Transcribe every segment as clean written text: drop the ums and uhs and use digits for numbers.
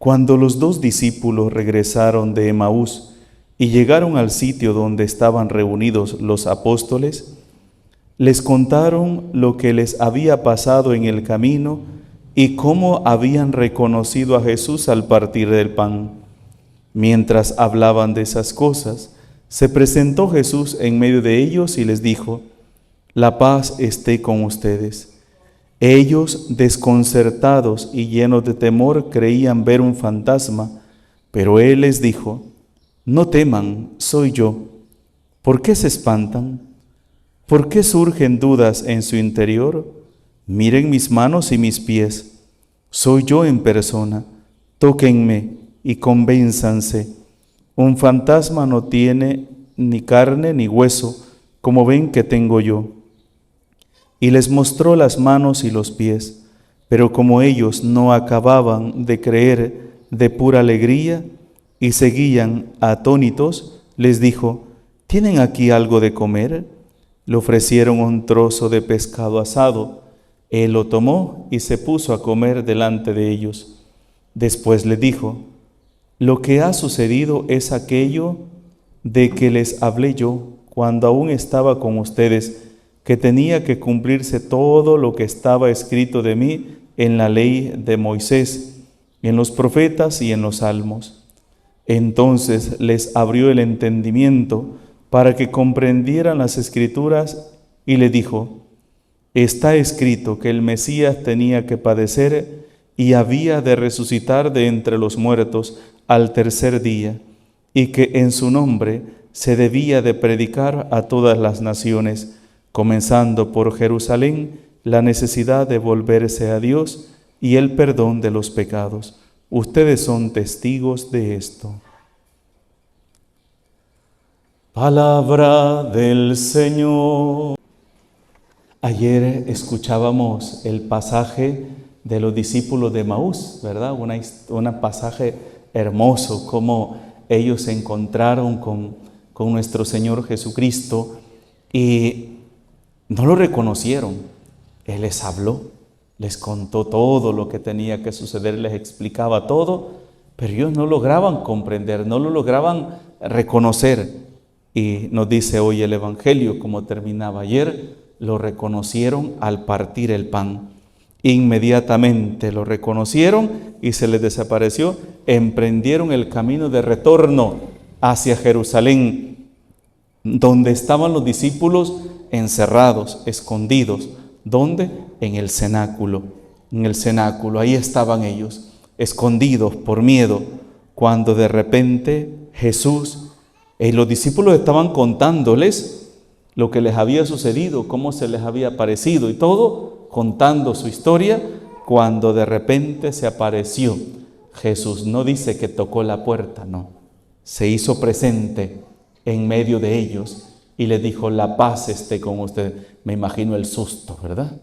Cuando los dos discípulos regresaron de Emaús y llegaron al sitio donde estaban reunidos los apóstoles, les contaron lo que les había pasado en el camino y cómo habían reconocido a Jesús al partir del pan. Mientras hablaban de esas cosas, se presentó Jesús en medio de ellos y les dijo: «La paz esté con ustedes». Ellos, desconcertados y llenos de temor, creían ver un fantasma, pero Él les dijo: «No teman, soy yo. ¿Por qué se espantan? ¿Por qué surgen dudas en su interior? Miren mis manos y mis pies. Soy yo en persona. Tóquenme y convénzanse. Un fantasma no tiene ni carne ni hueso, como ven que tengo yo». Y les mostró las manos y los pies, pero como ellos no acababan de creer de pura alegría y seguían atónitos, les dijo: «¿Tienen aquí algo de comer?». Le ofrecieron un trozo de pescado asado. Él lo tomó y se puso a comer delante de ellos. Después le dijo: «Lo que ha sucedido es aquello de que les hablé yo cuando aún estaba con ustedes, que tenía que cumplirse todo lo que estaba escrito de mí en la ley de Moisés, en los profetas y en los salmos». Entonces les abrió el entendimiento para que comprendieran las Escrituras y le dijo: «Está escrito que el Mesías tenía que padecer y había de resucitar de entre los muertos al tercer día, y que en su nombre se debía de predicar a todas las naciones, comenzando por Jerusalén, la necesidad de volverse a Dios y el perdón de los pecados. Ustedes son testigos de esto». Palabra del Señor. Ayer escuchábamos el pasaje de los discípulos de Emaús, ¿verdad? Un pasaje hermoso, cómo ellos se encontraron con nuestro Señor Jesucristo y no lo reconocieron. Él les habló, les contó todo lo que tenía que suceder, les explicaba todo, pero ellos no lograban comprender, no lo lograban reconocer. Y nos dice hoy el Evangelio, como terminaba ayer, lo reconocieron al partir el pan. Inmediatamente lo reconocieron y se les desapareció. Emprendieron el camino de retorno hacia Jerusalén, donde estaban los discípulos encerrados, escondidos. ¿Dónde? En el cenáculo. En el cenáculo, ahí estaban ellos, escondidos por miedo, cuando de repente Jesús, los discípulos estaban contándoles lo que les había sucedido, cómo se les había aparecido y todo, contando su historia, cuando de repente se apareció Jesús. No dice que tocó la puerta, no. Se hizo presente en medio de ellos y les dijo: «La paz esté con ustedes». Me imagino el susto, ¿verdad?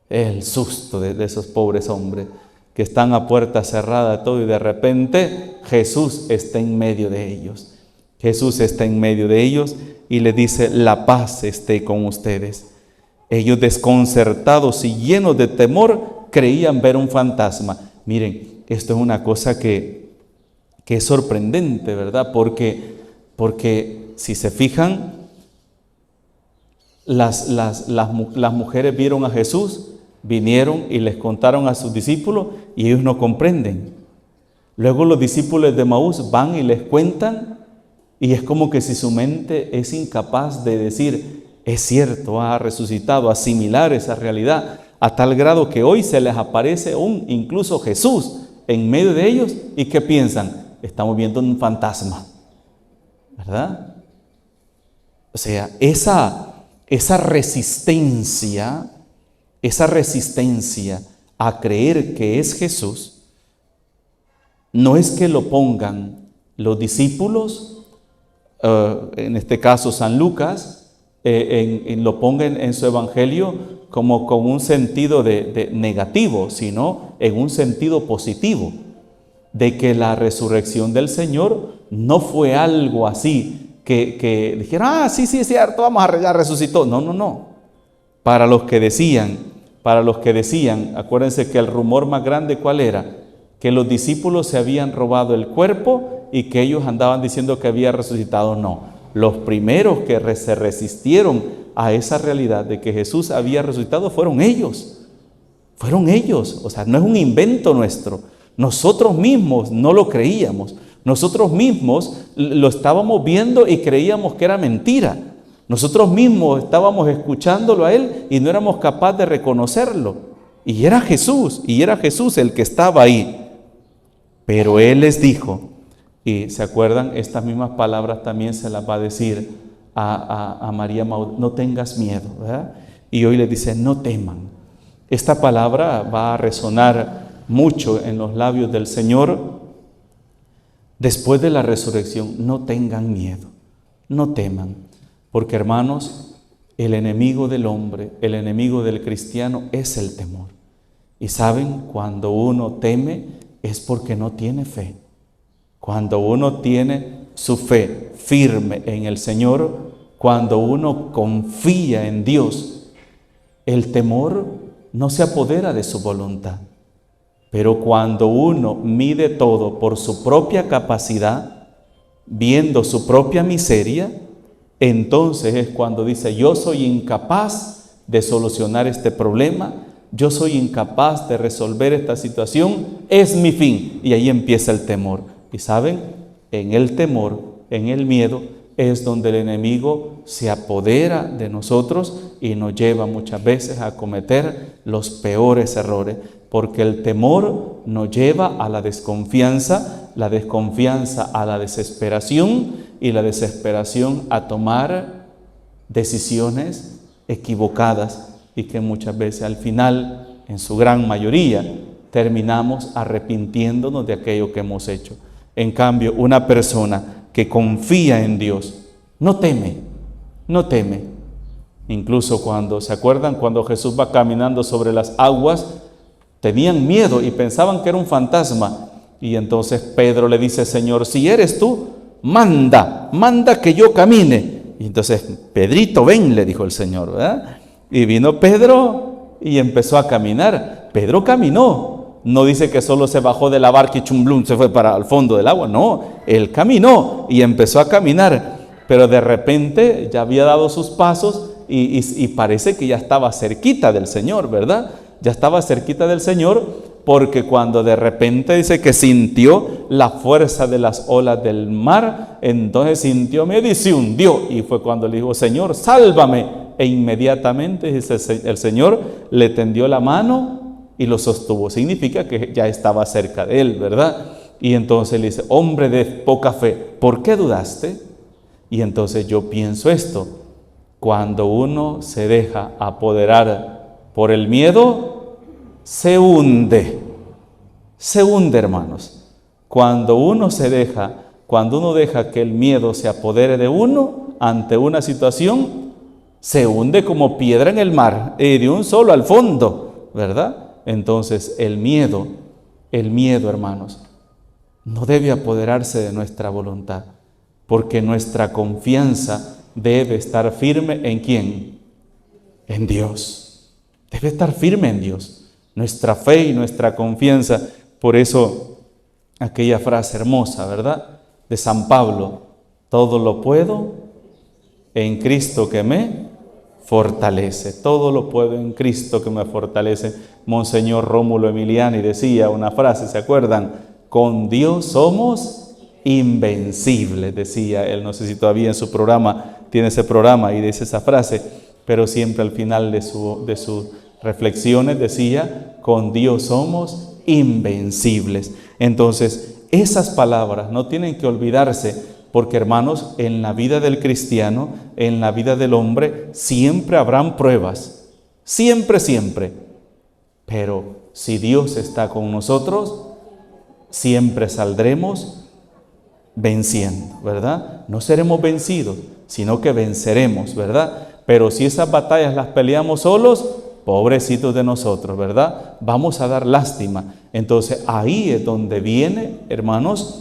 El susto de esos pobres hombres que están a puerta cerrada todo y de repente Jesús está en medio de ellos. Jesús está en medio de ellos y les dice: «La paz esté con ustedes». Ellos, desconcertados y llenos de temor, creían ver un fantasma. Miren, esto es una cosa que es sorprendente, ¿verdad? Porque si se fijan, las mujeres vieron a Jesús, vinieron y les contaron a sus discípulos y ellos no comprenden. Luego los discípulos de Emaús van y les cuentan y es como que si su mente es incapaz de decir: es cierto, ha resucitado, asimilar esa realidad, a tal grado que hoy se les aparece incluso Jesús en medio de ellos. ¿Y qué piensan? Estamos viendo un fantasma, ¿verdad? O sea, esa resistencia a creer que es Jesús, no es que lo pongan los discípulos, en este caso San Lucas, lo ponga en su evangelio como con un sentido de negativo, sino en un sentido positivo, de que la resurrección del Señor no fue algo así que dijeron: sí, es cierto, ya resucitó. No. Para los que decían, acuérdense que el rumor más grande, ¿cuál era? que los discípulos se habían robado el cuerpo y que ellos andaban diciendo que había resucitado. No, los primeros que se resistieron a esa realidad de que Jesús había resucitado fueron ellos. Fueron ellos, o sea, no es un invento nuestro. Nosotros mismos no lo creíamos. Nosotros mismos lo estábamos viendo y creíamos que era mentira. Nosotros mismos estábamos escuchándolo a Él y no éramos capaces de reconocerlo. Y era Jesús el que estaba ahí. Pero Él les dijo, y se acuerdan, estas mismas palabras también se las va a decir a María Magdalena: no tengas miedo, ¿verdad? Y hoy les dice: no teman. Esta palabra va a resonar mucho en los labios del Señor después de la resurrección. No tengan miedo, no teman, porque hermanos, el enemigo del hombre, el enemigo del cristiano es el temor. Y saben, cuando uno teme es porque no tiene fe. Cuando uno tiene su fe firme en el Señor, cuando uno confía en Dios, el temor no se apodera de su voluntad. Pero cuando uno mide todo por su propia capacidad, viendo su propia miseria, entonces es cuando dice: yo soy incapaz de solucionar este problema, yo soy incapaz de resolver esta situación, es mi fin. Y ahí empieza el temor. Y saben, en el temor, en el miedo, es donde el enemigo se apodera de nosotros y nos lleva muchas veces a cometer los peores errores, porque el temor nos lleva a la desconfianza a la desesperación y la desesperación a tomar decisiones equivocadas y que muchas veces al final, en su gran mayoría, terminamos arrepintiéndonos de aquello que hemos hecho. En cambio, una persona que confía en Dios no teme. Incluso cuando, ¿se acuerdan? Cuando Jesús va caminando sobre las aguas, tenían miedo y pensaban que era un fantasma. Y entonces Pedro le dice: Señor, si eres tú, manda que yo camine. Y entonces: Pedrito, ven, le dijo el Señor, ¿verdad? Y vino Pedro y empezó a caminar. Pedro caminó. No dice que solo se bajó de la barca y chumblum se fue para el fondo del agua. No, él caminó y empezó a caminar. Pero de repente ya había dado sus pasos y parece que ya estaba cerquita del Señor, ¿verdad? Ya estaba cerquita del Señor, porque cuando de repente dice que sintió la fuerza de las olas del mar, entonces sintió miedo y se hundió. Y fue cuando le dijo: Señor, sálvame. E inmediatamente el Señor le tendió la mano y lo sostuvo. Significa que ya estaba cerca de él, ¿verdad? Y entonces le dice: hombre de poca fe, ¿por qué dudaste? Y entonces yo pienso esto: cuando uno se deja apoderar por el miedo, se hunde, hermanos. Cuando uno deja que el miedo se apodere de uno ante una situación, se hunde como piedra en el mar, de un solo al fondo, ¿verdad? Entonces el miedo, hermanos, no debe apoderarse de nuestra voluntad, porque nuestra confianza debe estar firme ¿en quién? En Dios. Debe estar firme en Dios. Nuestra fe y nuestra confianza. Por eso aquella frase hermosa, ¿verdad? De San Pablo: todo lo puedo en Cristo que me fortalece. Todo lo puedo en Cristo que me fortalece. Monseñor Rómulo Emiliani decía una frase, ¿se acuerdan? Con Dios somos invencibles, decía él. No sé si todavía en su programa tiene ese programa y dice esa frase, pero siempre al final de sus reflexiones decía: con Dios somos invencibles. Entonces, esas palabras no tienen que olvidarse, porque hermanos, en la vida del cristiano, en la vida del hombre, siempre habrán pruebas, siempre. Pero si Dios está con nosotros, siempre saldremos venciendo, ¿verdad? No seremos vencidos, sino que venceremos, ¿verdad? Pero si esas batallas las peleamos solos, pobrecitos de nosotros, ¿verdad? Vamos a dar lástima. Entonces ahí es donde viene, hermanos,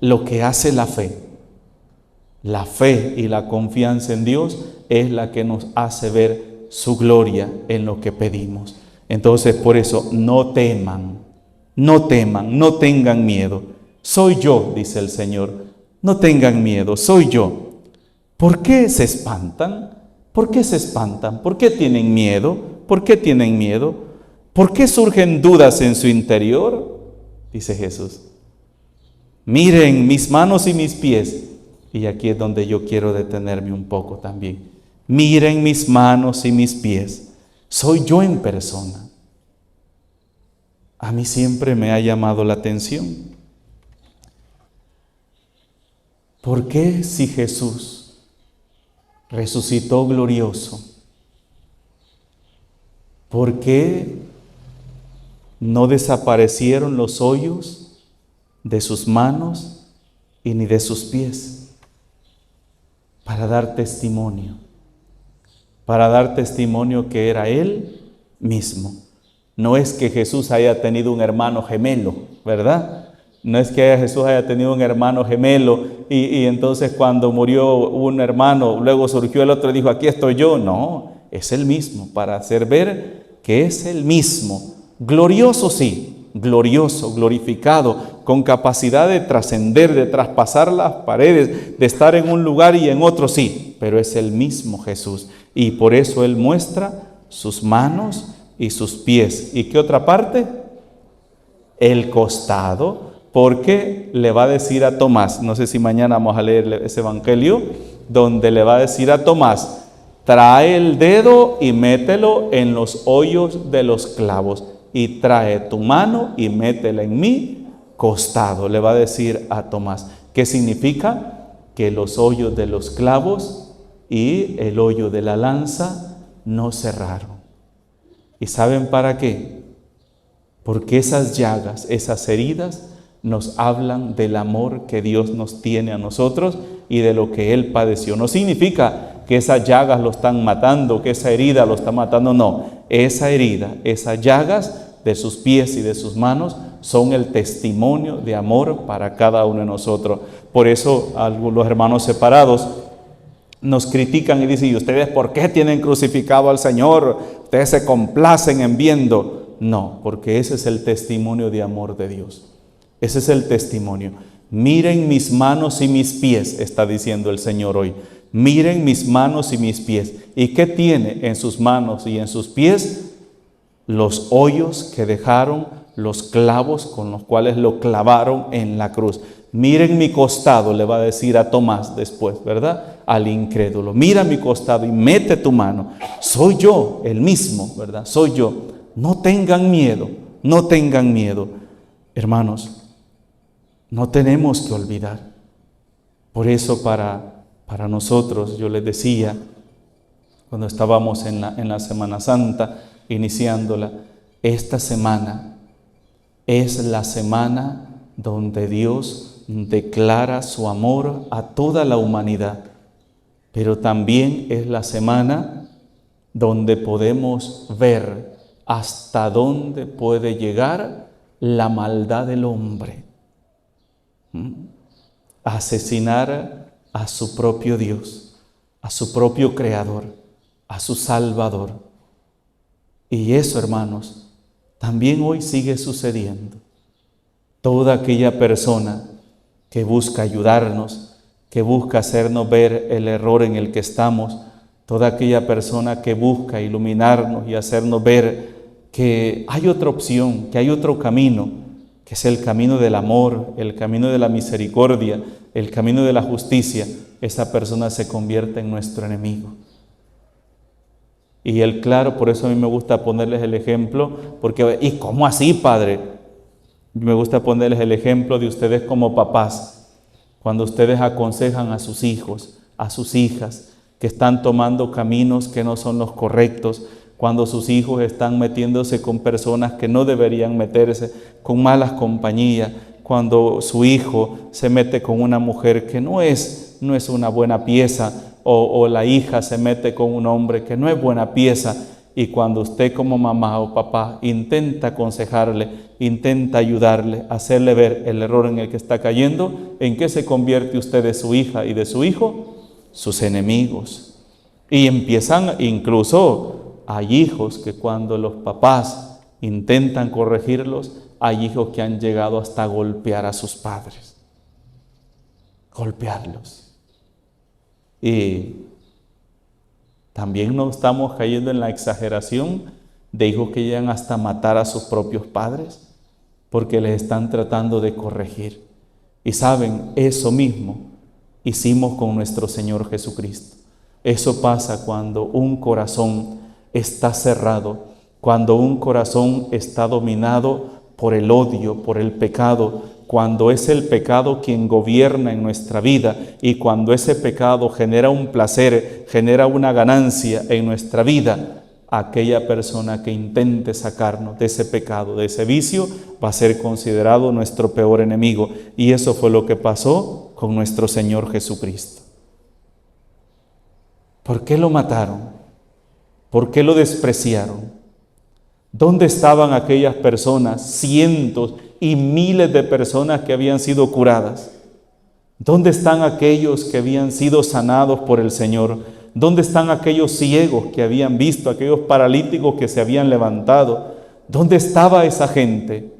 lo que hace la fe. La fe y la confianza en Dios es la que nos hace ver su gloria en lo que pedimos. Entonces, por eso, no teman, No teman, no tengan miedo. Soy yo, dice el Señor. No tengan miedo, soy yo. ¿Por qué se espantan? ¿Por qué se espantan? ¿Por qué tienen miedo? ¿Por qué tienen miedo? ¿Por qué surgen dudas en su interior? Dice Jesús. Miren mis manos y mis pies. Y aquí es donde yo quiero detenerme un poco también. Miren mis manos y mis pies. Soy yo en persona. A mí siempre me ha llamado la atención. ¿Por qué si Jesús resucitó glorioso, por qué no desaparecieron los hoyos de sus manos y ni de sus pies? Para dar testimonio que era Él mismo. No es que Jesús haya tenido un hermano gemelo, ¿verdad? No es que Jesús haya tenido un hermano gemelo y entonces cuando murió un hermano, luego surgió el otro y dijo, aquí estoy yo. No, es el mismo, para hacer ver que es el mismo. Glorioso sí, glorioso, glorificado, con capacidad de trascender, de traspasar las paredes, de estar en un lugar y en otro sí, pero es el mismo Jesús. Y por eso Él muestra sus manos y sus pies. ¿Y qué otra parte? El costado, porque le va a decir a Tomás, no sé si mañana vamos a leer ese evangelio, donde le va a decir a Tomás, trae el dedo y mételo en los hoyos de los clavos, y trae tu mano y métela en mi costado. Le va a decir a Tomás. ¿Qué significa? Que los hoyos de los clavos y el hoyo de la lanza no cerraron. ¿Y saben para qué? Porque esas llagas, esas heridas, nos hablan del amor que Dios nos tiene a nosotros y de lo que Él padeció. No significa que esas llagas lo están matando, que esa herida lo está matando, no. Esa herida, esas llagas de sus pies y de sus manos son el testimonio de amor para cada uno de nosotros. Por eso los hermanos separados nos critican y dicen, ¿y ustedes por qué tienen crucificado al Señor? Ustedes se complacen en viendo. No, porque ese es el testimonio de amor de Dios. Ese es el testimonio. Miren mis manos y mis pies, está diciendo el Señor hoy. Miren mis manos y mis pies. ¿Y qué tiene en sus manos y en sus pies? Los hoyos que dejaron, los clavos con los cuales lo clavaron en la cruz. Miren mi costado, le va a decir a Tomás después, ¿verdad? Al incrédulo. Mira mi costado y mete tu mano. Soy yo, el mismo, ¿verdad? Soy yo. No tengan miedo, no tengan miedo. Hermanos, no tenemos que olvidar. Por eso para nosotros, yo les decía, cuando estábamos en la Semana Santa, iniciándola, esta semana es la semana donde Dios declara su amor a toda la humanidad, pero también es la semana donde podemos ver hasta dónde puede llegar la maldad del hombre. Asesinar a su propio Dios, a su propio Creador, a su Salvador. Y eso, hermanos, también hoy sigue sucediendo. Toda aquella persona que busca ayudarnos, que busca hacernos ver el error en el que estamos, toda aquella persona que busca iluminarnos y hacernos ver que hay otra opción, que hay otro camino, que es el camino del amor, el camino de la misericordia, el camino de la justicia, esa persona se convierte en nuestro enemigo. Y claro, por eso a mí me gusta ponerles el ejemplo, porque, ¿y cómo así, padre? Me gusta ponerles el ejemplo de ustedes como papás, cuando ustedes aconsejan a sus hijos, a sus hijas, que están tomando caminos que no son los correctos, cuando sus hijos están metiéndose con personas que no deberían meterse, con malas compañías, cuando su hijo se mete con una mujer que no es una buena pieza, o la hija se mete con un hombre que no es buena pieza, y cuando usted como mamá o papá intenta aconsejarle, intenta ayudarle, hacerle ver el error en el que está cayendo, ¿en qué se convierte usted de su hija y de su hijo? Sus enemigos. Y empiezan, incluso hay hijos que cuando los papás intentan corregirlos, hay hijos que han llegado hasta golpear a sus padres. Golpearlos. Y también no estamos cayendo en la exageración de hijos que llegan hasta matar a sus propios padres porque les están tratando de corregir. Y saben, eso mismo hicimos con nuestro Señor Jesucristo. Eso pasa cuando un corazón está cerrado, cuando un corazón está dominado por el odio, por el pecado, cuando es el pecado quien gobierna en nuestra vida y cuando ese pecado genera un placer, genera una ganancia en nuestra vida, aquella persona que intente sacarnos de ese pecado, de ese vicio, va a ser considerado nuestro peor enemigo. Y eso fue lo que pasó con nuestro Señor Jesucristo. ¿Por qué lo mataron? ¿Por qué lo despreciaron? ¿Dónde estaban aquellas personas, cientos y miles de personas que habían sido curadas? ¿Dónde están aquellos que habían sido sanados por el Señor? ¿Dónde están aquellos ciegos que habían visto, aquellos paralíticos que se habían levantado? ¿Dónde estaba esa gente?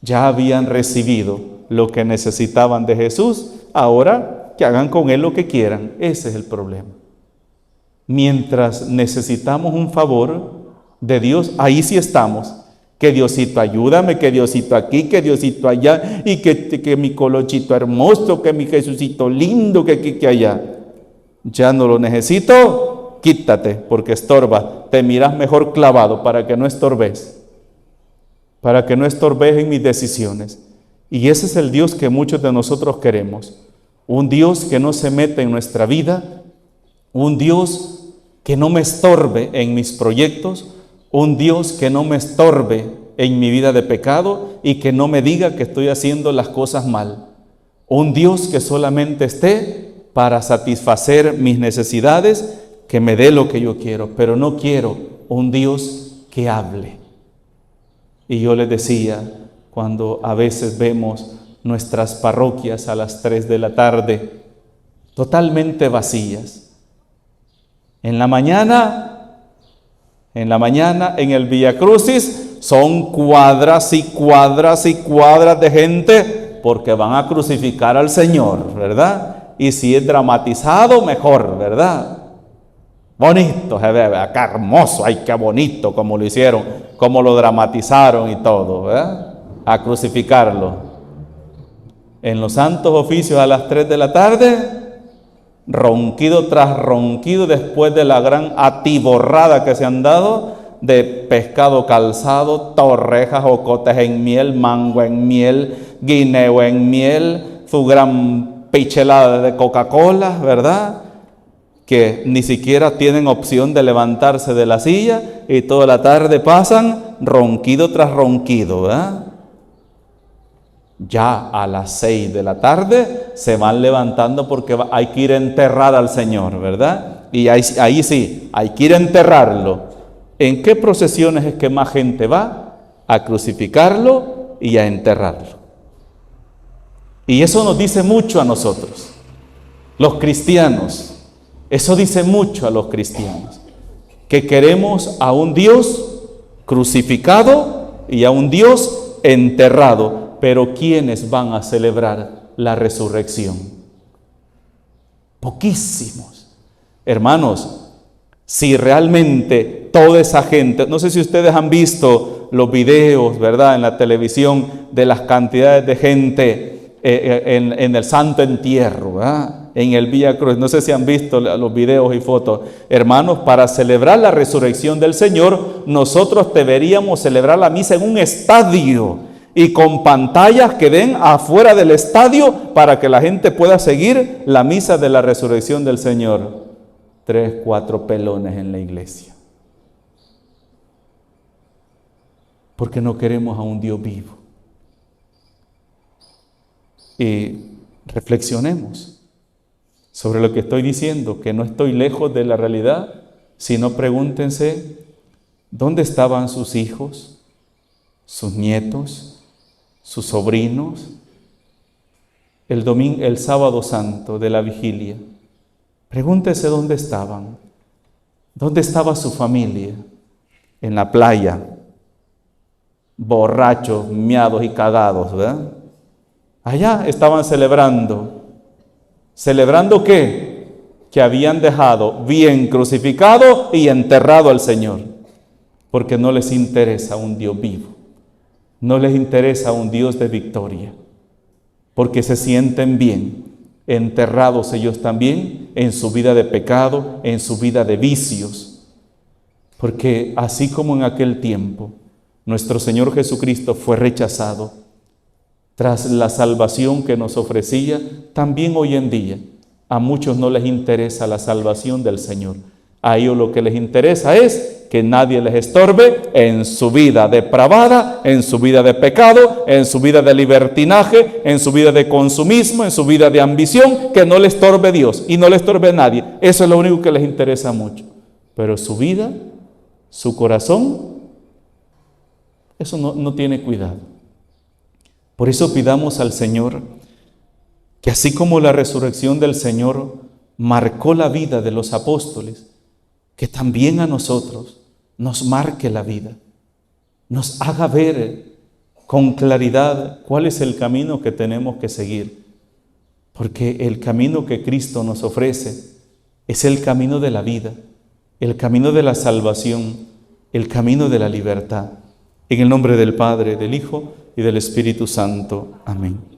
Ya habían recibido lo que necesitaban de Jesús, ahora que hagan con Él lo que quieran. Ese es el problema. Mientras necesitamos un favor de Dios, ahí sí estamos. Que Diosito ayúdame, que Diosito aquí, que Diosito allá, y que mi colochito hermoso, que mi Jesucito lindo, que aquí, que allá. Ya no lo necesito, quítate, porque estorba. Te miras mejor clavado para que no estorbes. Para que no estorbes en mis decisiones. Y ese es el Dios que muchos de nosotros queremos. Un Dios que no se mete en nuestra vida, un Dios que no me estorbe en mis proyectos, un Dios que no me estorbe en mi vida de pecado y que no me diga que estoy haciendo las cosas mal. Un Dios que solamente esté para satisfacer mis necesidades, que me dé lo que yo quiero, pero no quiero un Dios que hable. Y yo les decía, cuando a veces vemos nuestras parroquias a las 3 de la tarde, totalmente vacías. En la mañana, en el Vía Crucis, son cuadras y cuadras y cuadras de gente porque van a crucificar al Señor, ¿verdad? Y si es dramatizado, mejor, ¿verdad? Bonito, se ve, qué hermoso, ay, qué bonito como lo hicieron, como lo dramatizaron y todo, ¿verdad? A crucificarlo. En los santos oficios a las 3 de la tarde, ronquido tras ronquido después de la gran atiborrada que se han dado de pescado calzado, torrejas, ocotes en miel, mango en miel, guineo en miel, su gran pichelada de Coca-Cola, ¿verdad? Que ni siquiera tienen opción de levantarse de la silla y toda la tarde pasan ronquido tras ronquido, ¿verdad? Ya a las 6 de la tarde se van levantando porque hay que ir a enterrar al Señor, ¿verdad? Y ahí sí, hay que ir a enterrarlo. ¿En qué procesiones es que más gente va? A crucificarlo y a enterrarlo. Y eso nos dice mucho a nosotros, los cristianos. Eso dice mucho a los cristianos, que queremos a un Dios crucificado y a un Dios enterrado. Pero ¿quiénes van a celebrar la resurrección? Poquísimos. Hermanos, si realmente toda esa gente, no sé si ustedes han visto los videos, ¿verdad?, en la televisión de las cantidades de gente en el Santo Entierro, ¿verdad?, en el Vía Cruz, no sé si han visto los videos y fotos. Hermanos, para celebrar la resurrección del Señor, nosotros deberíamos celebrar la misa en un estadio y con pantallas que den afuera del estadio para que la gente pueda seguir la misa de la resurrección del Señor. 3, 4 pelones en la iglesia. Porque no queremos a un Dios vivo. Y reflexionemos sobre lo que estoy diciendo, que no estoy lejos de la realidad, sino pregúntense, ¿dónde estaban sus hijos, sus nietos, sus sobrinos, el sábado santo de la vigilia? Pregúntese dónde estaban. ¿Dónde estaba su familia? En la playa, borrachos, miados y cagados, ¿verdad? Allá estaban celebrando. ¿Celebrando qué? Que habían dejado bien crucificado y enterrado al Señor. Porque no les interesa un Dios vivo. No les interesa un Dios de victoria. Porque se sienten bien, enterrados ellos también en su vida de pecado, en su vida de vicios. Porque así como en aquel tiempo nuestro Señor Jesucristo fue rechazado tras la salvación que nos ofrecía, también hoy en día a muchos no les interesa la salvación del Señor. A ellos lo que les interesa es que nadie les estorbe en su vida depravada, en su vida de pecado, en su vida de libertinaje, en su vida de consumismo, en su vida de ambición, que no le estorbe Dios y no le estorbe nadie. Eso es lo único que les interesa mucho. Pero su vida, su corazón, eso no tiene cuidado. Por eso pidamos al Señor que así como la resurrección del Señor marcó la vida de los apóstoles, que también a nosotros nos marque la vida, nos haga ver con claridad cuál es el camino que tenemos que seguir. Porque el camino que Cristo nos ofrece es el camino de la vida, el camino de la salvación, el camino de la libertad. En el nombre del Padre, del Hijo y del Espíritu Santo. Amén.